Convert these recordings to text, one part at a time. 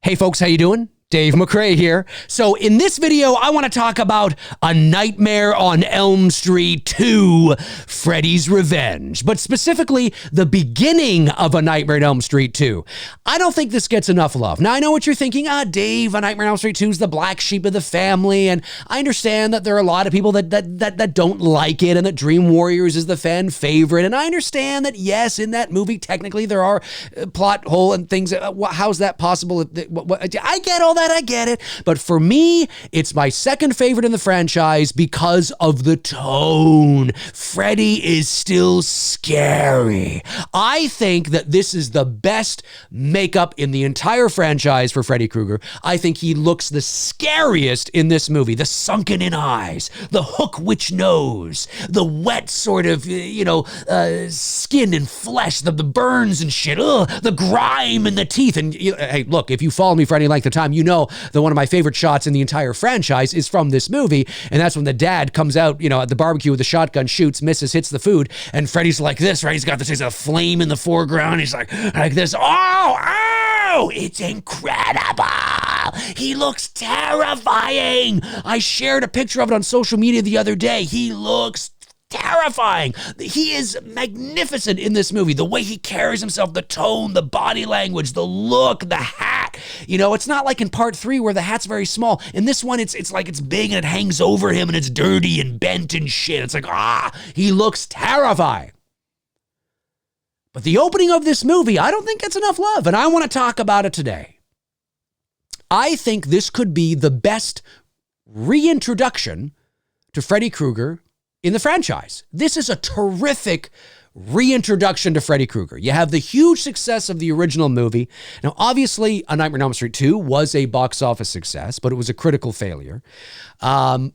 Hey folks, how you doing? Dave McRae here. So in this video, I want to talk about A Nightmare on Elm Street 2, Freddy's Revenge, but specifically the beginning of A Nightmare on Elm Street 2. I don't think this gets enough love. Now, I know what you're thinking. Dave, A Nightmare on Elm Street 2 is the black sheep of the family, and I understand that there are a lot of people that don't like it, and that Dream Warriors is the fan favorite, and I understand that, yes, in that movie, technically, there are plot hole and things. How's that possible? I get all that. I get it. But for me, it's my second favorite in the franchise because of the tone. Freddy is still scary. I think that this is the best makeup in the entire franchise for Freddy Krueger. I think he looks the scariest in this movie. The sunken in eyes, the hook witch nose, the wet sort of, skin and flesh, the burns and shit, the grime in the teeth. And hey, look, if you follow me for any length of time, you know that one of my favorite shots in the entire franchise is from this movie, and that's when the dad comes out, at the barbecue with the shotgun, shoots, misses, hits the food, and Freddy's like this, right? He's got this a flame in the foreground. He's like this. Oh, it's incredible. He looks terrifying. I shared a picture of it on social media the other day. He looks terrifying. He is magnificent in this movie. The way he carries himself, the tone, the body language, the look, the hat. It's not like in part 3 where the hat's very small. In this one, it's like it's big and it hangs over him and it's dirty and bent and shit. It's like, he looks terrifying. But the opening of this movie, I don't think gets enough love, and I want to talk about it today. I think this could be the best reintroduction to Freddy Krueger in the franchise. This is a terrific reintroduction to Freddy Krueger. You have the huge success of the original movie. Now, obviously, A Nightmare on Elm Street 2 was a box office success, but it was a critical failure. And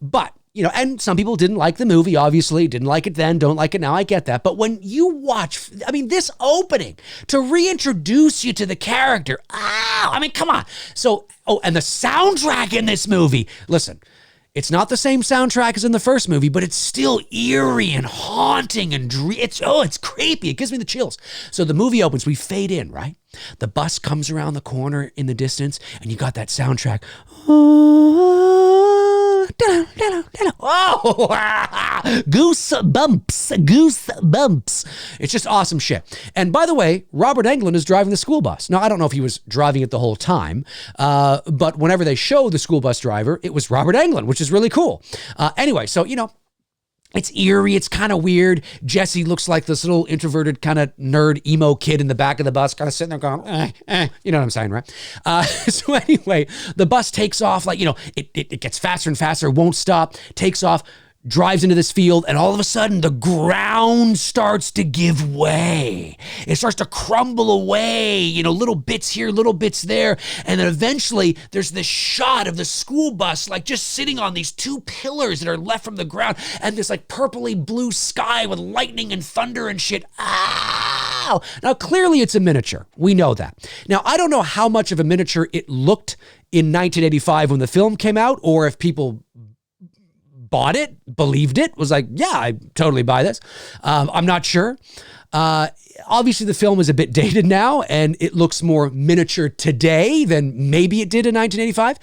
some people didn't like the movie, obviously, didn't like it then, don't like it now, I get that. But when you watch, this opening, to reintroduce you to the character, come on. So, and the soundtrack in this movie, listen, it's not the same soundtrack as in the first movie, but it's still eerie and haunting and it's creepy. It gives me the chills. So the movie opens, we fade in, right? The bus comes around the corner in the distance, and you got that soundtrack. Goosebumps. It's just awesome shit. And by the way, Robert Englund is driving the school bus. Now, I don't know if he was driving it the whole time, but whenever they show the school bus driver, it was Robert Englund, which is really cool. Anyway, so, it's eerie. It's kind of weird. Jesse looks like this little introverted kind of nerd emo kid in the back of the bus, kind of sitting there going, you know what I'm saying, right? So anyway, the bus takes off, it gets faster and faster, won't stop, takes off, drives into this field, and all of a sudden the ground starts to give way. It starts to crumble away, little bits here, little bits there. And then eventually there's this shot of the school bus, just sitting on these two pillars that are left from the ground, and this purpley blue sky with lightning and thunder and shit. Ow! Now, clearly it's a miniature. We know that. Now, I don't know how much of a miniature it looked in 1985 when the film came out, or if people bought it, believed it, was like, yeah, I totally buy this. I'm not sure. Obviously, the film is a bit dated now, and it looks more miniature today than maybe it did in 1985.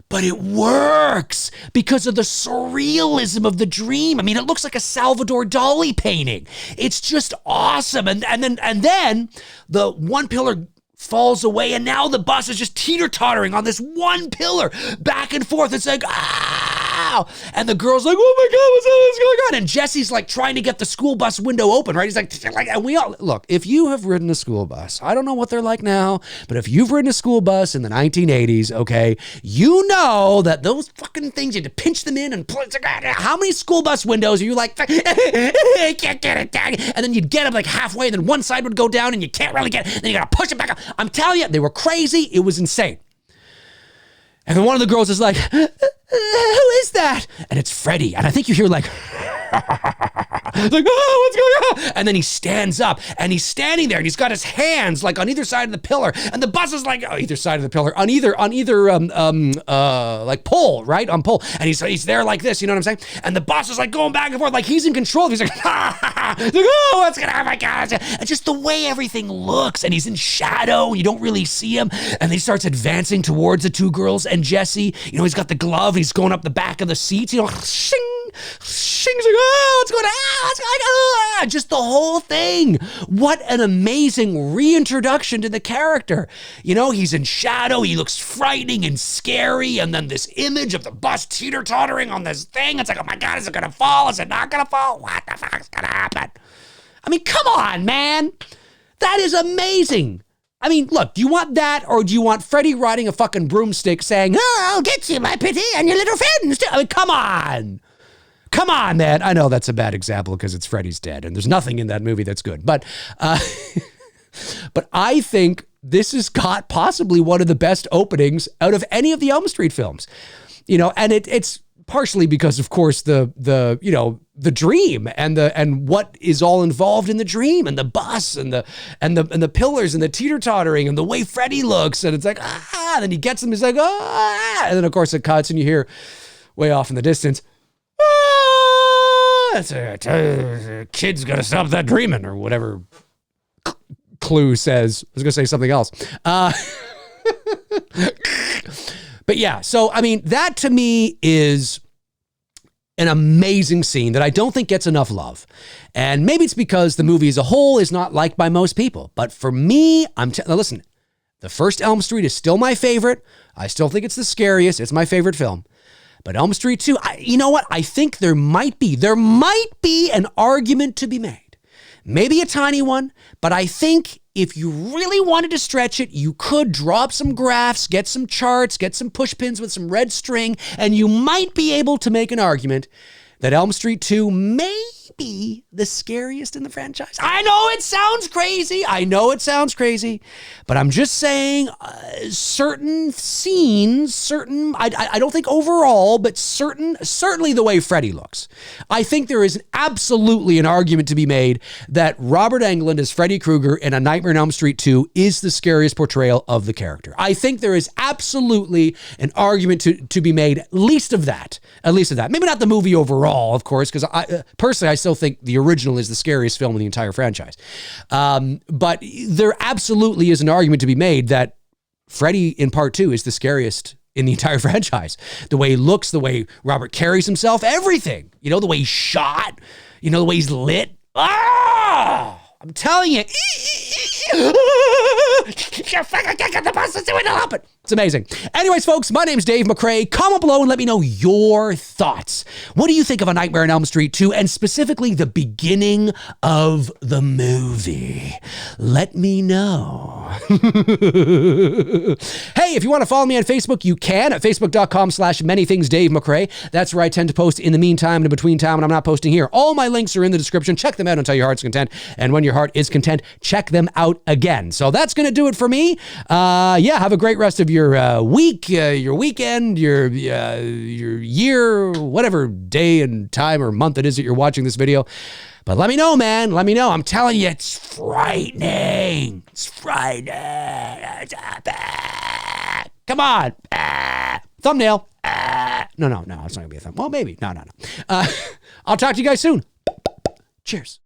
But it works because of the surrealism of the dream. It looks like a Salvador Dali painting. It's just awesome. And then the one pillar falls away, and now the bus is just teeter-tottering on this one pillar, back and forth. It's like, and the girl's like, oh my God, what's going on? And Jesse's trying to get the school bus window open, right? He's like, and we all, look, if you have ridden a school bus, I don't know what they're like now, but if you've ridden a school bus in the 1980s, okay, you know that those fucking things, you had to pinch them in and how many school bus windows are you like, I can't get it down. And then you'd get them halfway, and then one side would go down and you can't really get it. Then you got to push it back up. I'm telling you, they were crazy. It was insane. And then one of the girls is like, who is that? And it's Freddy. And I think you hear like, oh, what's going on? And then he stands up and he's standing there and he's got his hands like on either side of the pillar. And the bus is like, either side of the pillar, on either like pole, right? On pole. And he's there like this, you know what I'm saying? And the bus is like going back and forth, like he's in control. He's like, like, oh, what's going on? Oh my God. And just the way everything looks, and he's in shadow, you don't really see him. And then he starts advancing towards the two girls and Jesse. You know, he's got the glove, he's going up the back of the seats, you know, shing, shing, like, oh, what's going on? What's going on? Ah, just the whole thing. What an amazing reintroduction to the character. You know, he's in shadow, he looks frightening and scary, and then this image of the bus teeter-tottering on this thing, it's like, oh my God, is it gonna fall? Is it not gonna fall? What the fuck's gonna happen? I mean, come on, man. That is amazing. I mean, look, do you want that, or do you want Freddy riding a fucking broomstick saying, oh, I'll get you, my pretty, and your little friends too? I mean, come on. Come on, man. I know that's a bad example because it's Freddy's dead, and there's nothing in that movie that's good. But but I think this has got possibly one of the best openings out of any of the Elm Street films. You know, and it's partially because, of course, the you know, the dream and what is all involved in the dream, and the bus and the pillars and the teeter-tottering and the way Freddy looks, and it's like, ah, and then he gets him, he's like, ah, and then of course it cuts and you hear way off in the distance, ah, that's a kid's gotta stop that dreaming, or whatever Clue says. I was gonna say something else. But yeah, so I mean, that to me is an amazing scene that I don't think gets enough love. And maybe it's because the movie as a whole is not liked by most people. But for me, now listen, the first Elm Street is still my favorite. I still think it's the scariest. It's my favorite film. But Elm Street 2, you know what? I think there might be an argument to be made. Maybe a tiny one, but I think if you really wanted to stretch it, you could drop some graphs, get some charts, get some push pins with some red string, and you might be able to make an argument that Elm Street 2 may be the scariest in the franchise. I know it sounds crazy. But I'm just saying certain scenes, I don't think overall, but certainly the way Freddy looks. I think there is absolutely an argument to be made that Robert Englund as Freddy Krueger in A Nightmare on Elm Street 2 is the scariest portrayal of the character. I think there is absolutely an argument to be made, at least of that. Maybe not the movie overall, of course, because personally, I still think the original is the scariest film in the entire franchise. But there absolutely is an argument to be made that Freddy in part 2 is the scariest in the entire franchise. The way he looks, the way Robert carries himself, everything. You know, the way he's shot, you know, the way he's lit. Ah! I'm telling you. It's amazing. Anyways, folks, my name's Dave McRae. Comment below and let me know your thoughts. What do you think of A Nightmare on Elm Street 2, and specifically the beginning of the movie? Let me know. Hey, if you want to follow me on Facebook, you can at facebook.com/manythingsdavemcrae. That's where I tend to post in the meantime and in between time when I'm not posting here. All my links are in the description. Check them out until your heart's content. And when your heart is content, check them out again. So that's going to do it for me. Yeah, have a great rest of your week, your weekend, your year, whatever day and time or month it is that you're watching this video. But let me know, man. Let me know. I'm telling you, it's frightening. It's frightening. Come on. Thumbnail. No, it's not going to be a thumbnail. Well, maybe. No. I'll talk to you guys soon. Cheers.